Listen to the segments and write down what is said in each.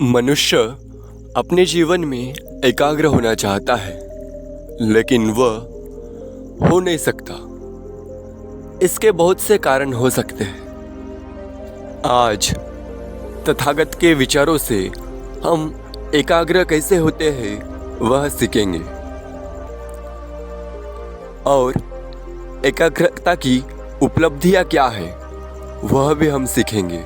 मनुष्य अपने जीवन में एकाग्र होना चाहता है, लेकिन वह हो नहीं सकता। इसके बहुत से कारण हो सकते हैं। आज तथागत के विचारों से हम एकाग्र कैसे होते हैं वह सीखेंगे, और एकाग्रता की उपलब्धियां क्या है वह भी हम सीखेंगे।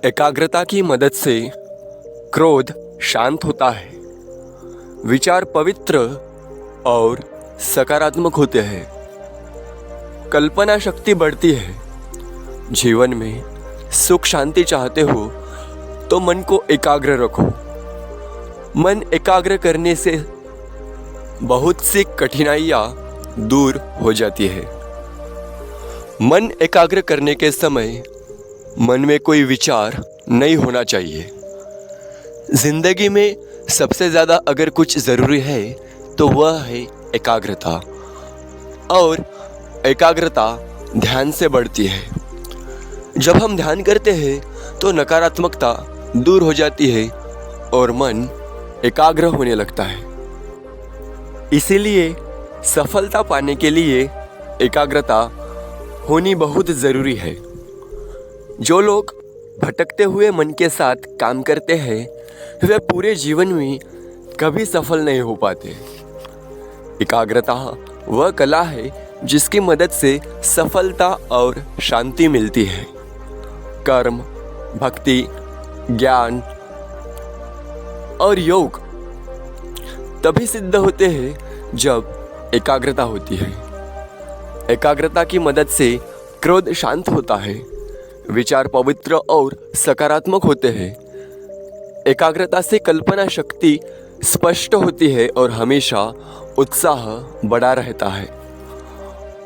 एकाग्रता की मदद से क्रोध शांत होता है, विचार पवित्र और सकारात्मक होते हैं, कल्पना शक्ति बढ़ती है। जीवन में सुख शांति चाहते हो तो मन को एकाग्र रखो। मन एकाग्र करने से बहुत सी कठिनाइयाँ दूर हो जाती है। मन एकाग्र करने के समय मन में कोई विचार नहीं होना चाहिए। जिंदगी में सबसे ज़्यादा अगर कुछ ज़रूरी है तो वह है एकाग्रता, और एकाग्रता ध्यान से बढ़ती है। जब हम ध्यान करते हैं तो नकारात्मकता दूर हो जाती है और मन एकाग्र होने लगता है। इसीलिए सफलता पाने के लिए एकाग्रता होनी बहुत ज़रूरी है। जो लोग भटकते हुए मन के साथ काम करते हैं वे पूरे जीवन में कभी सफल नहीं हो पाते। एकाग्रता वह कला है जिसकी मदद से सफलता और शांति मिलती है। कर्म, भक्ति, ज्ञान और योग तभी सिद्ध होते हैं जब एकाग्रता होती है। एकाग्रता की मदद से क्रोध शांत होता है, विचार पवित्र और सकारात्मक होते हैं। एकाग्रता से कल्पना शक्ति स्पष्ट होती है और हमेशा उत्साह बढ़ा रहता है।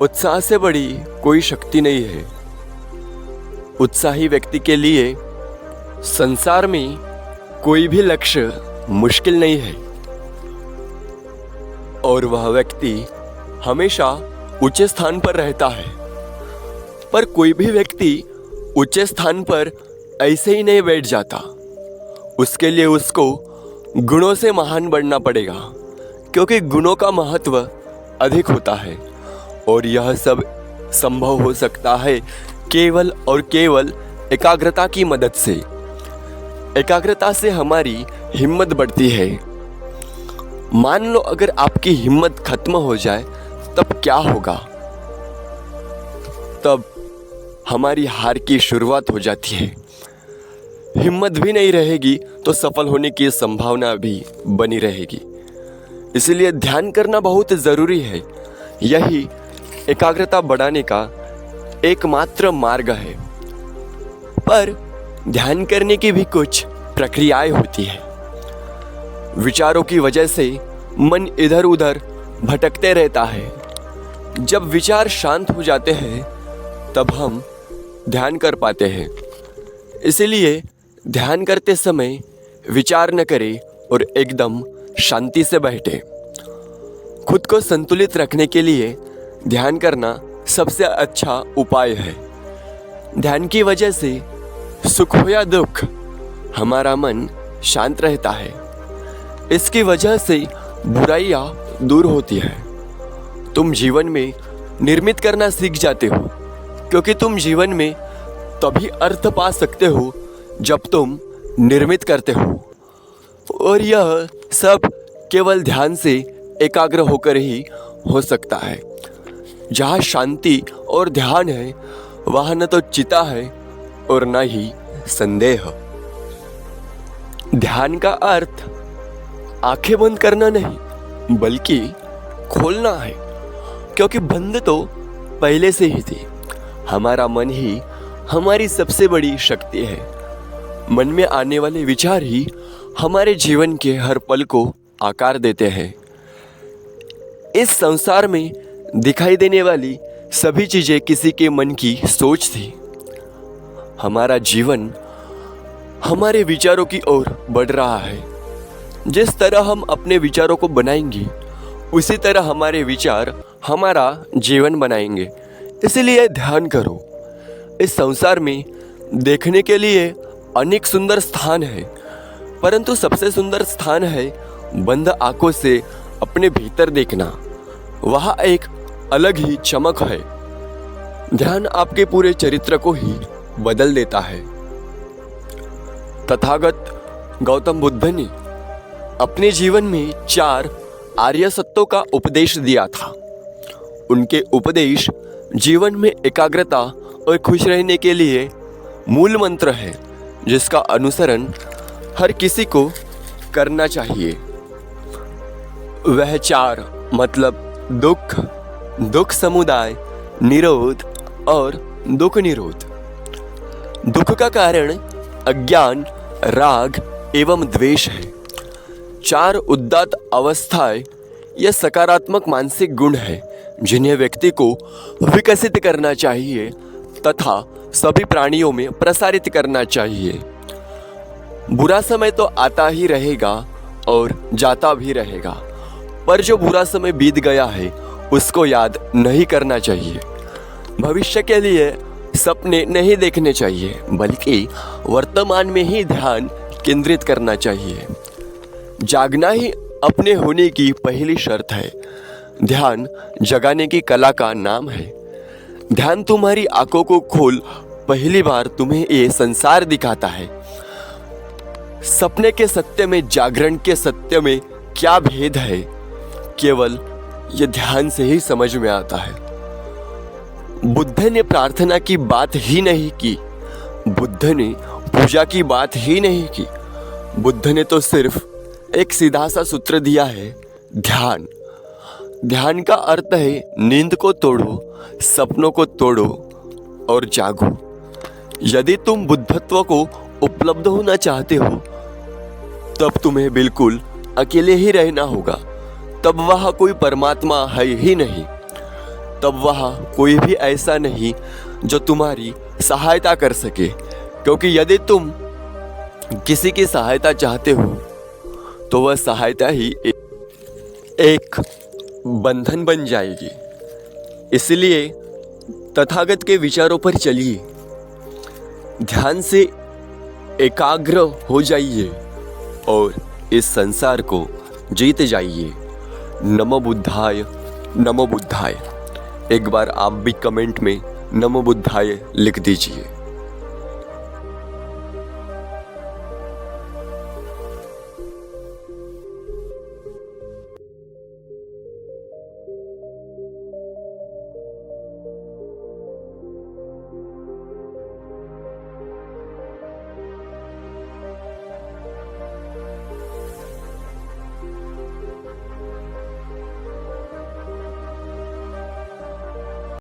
उत्साह से बड़ी कोई शक्ति नहीं है। उत्साही व्यक्ति के लिए संसार में कोई भी लक्ष्य मुश्किल नहीं है, और वह व्यक्ति हमेशा ऊंचे स्थान पर रहता है। पर कोई भी व्यक्ति ऊंचे स्थान पर ऐसे ही नहीं बैठ जाता। उसके लिए उसको गुणों से महान बनना पड़ेगा, क्योंकि गुणों का महत्व अधिक होता है, और यह सब संभव हो सकता है केवल और केवल एकाग्रता की मदद से। एकाग्रता से हमारी हिम्मत बढ़ती है। मान लो अगर आपकी हिम्मत खत्म हो जाए तब क्या होगा? तब हमारी हार की शुरुआत हो जाती है। हिम्मत भी नहीं रहेगी तो सफल होने की संभावना भी बनी रहेगी। इसलिए ध्यान करना बहुत ज़रूरी है। यही एकाग्रता बढ़ाने का एकमात्र मार्ग है। पर ध्यान करने की भी कुछ प्रक्रियाएं होती हैं। विचारों की वजह से मन इधर उधर भटकते रहता है। जब विचार शांत हो जाते हैं तब हम ध्यान कर पाते हैं। इसलिए ध्यान करते समय विचार न करें और एकदम शांति से बैठे। खुद को संतुलित रखने के लिए ध्यान करना सबसे अच्छा उपाय है। ध्यान की वजह से सुख हो या दुख हमारा मन शांत रहता है। इसकी वजह से बुराइयां दूर होती है। तुम जीवन में निर्मित करना सीख जाते हो, क्योंकि तुम जीवन में तभी अर्थ पा सकते हो जब तुम निर्मित करते हो, और यह सब केवल ध्यान से एकाग्र होकर ही हो सकता है। जहाँ शांति और ध्यान है वहाँ न तो चिता है और न ही संदेह। ध्यान का अर्थ आंखें बंद करना नहीं बल्कि खोलना है, क्योंकि बंद तो पहले से ही थी। हमारा मन ही हमारी सबसे बड़ी शक्ति है। मन में आने वाले विचार ही हमारे जीवन के हर पल को आकार देते हैं। इस संसार में दिखाई देने वाली सभी चीजें किसी के मन की सोच थी। हमारा जीवन हमारे विचारों की ओर बढ़ रहा है। जिस तरह हम अपने विचारों को बनाएंगे उसी तरह हमारे विचार हमारा जीवन बनाएंगे। इसलिए ध्यान करो। इस संसार में देखने के लिए अनेक सुंदर स्थान है, परंतु सबसे सुंदर स्थान है बंद आंखों से अपने भीतर देखना। वहाँ एक अलग ही चमक है। ध्यान आपके पूरे चरित्र को ही बदल देता है। तथागत गौतम बुद्ध ने अपने जीवन में 4 आर्य सत्यों का उपदेश दिया था। उनके उपदेश जीवन में एकाग्रता और खुश रहने के लिए मूल मंत्र है, जिसका अनुसरण हर किसी को करना चाहिए। वह 4 मतलब दुख, दुख समुदाय, निरोध और दुख निरोध। दुख का कारण अज्ञान, राग एवं द्वेष है। 4 उदात्त अवस्थाएं यह सकारात्मक मानसिक गुण है जिन्हें व्यक्ति को विकसित करना चाहिए तथा सभी प्राणियों में प्रसारित करना चाहिए। बुरा समय तो आता ही रहेगा और जाता भी रहेगा, पर जो बुरा समय बीत गया है उसको याद नहीं करना चाहिए। भविष्य के लिए सपने नहीं देखने चाहिए, बल्कि वर्तमान में ही ध्यान केंद्रित करना चाहिए। जागना ही अपने होने की पहली शर्त है। ध्यान जगाने की कला का नाम है। ध्यान तुम्हारी आंखों को खोल पहली बार तुम्हें ये संसार दिखाता है। सपने के सत्य में जागरण के सत्य में क्या भेद है, केवल ये ध्यान से ही समझ में आता है। बुद्ध ने प्रार्थना की बात ही नहीं की, बुद्ध ने पूजा की बात ही नहीं की। बुद्ध ने तो सिर्फ एक सीधा सा सूत्र दिया है, ध्यान। ध्यान का अर्थ है नींद को तोड़ो, सपनों को तोड़ो और जागो। यदि तुम बुद्धत्व को उपलब्ध होना चाहते हो तब तुम्हें बिल्कुल अकेले ही रहना होगा। तब वहाँ कोई परमात्मा है ही नहीं। तब वहाँ कोई भी ऐसा नहीं जो तुम्हारी सहायता कर सके, क्योंकि यदि तुम किसी की सहायता चाहते हो तो वह सहायता ही एक बंधन बन जाएगी। इसलिए तथागत के विचारों पर चलिए, ध्यान से एकाग्र हो जाइए और इस संसार को जीत जाइए। नमो बुद्धाय, नमो बुद्धाय। एक बार आप भी कमेंट में नमो बुद्धाय लिख दीजिए।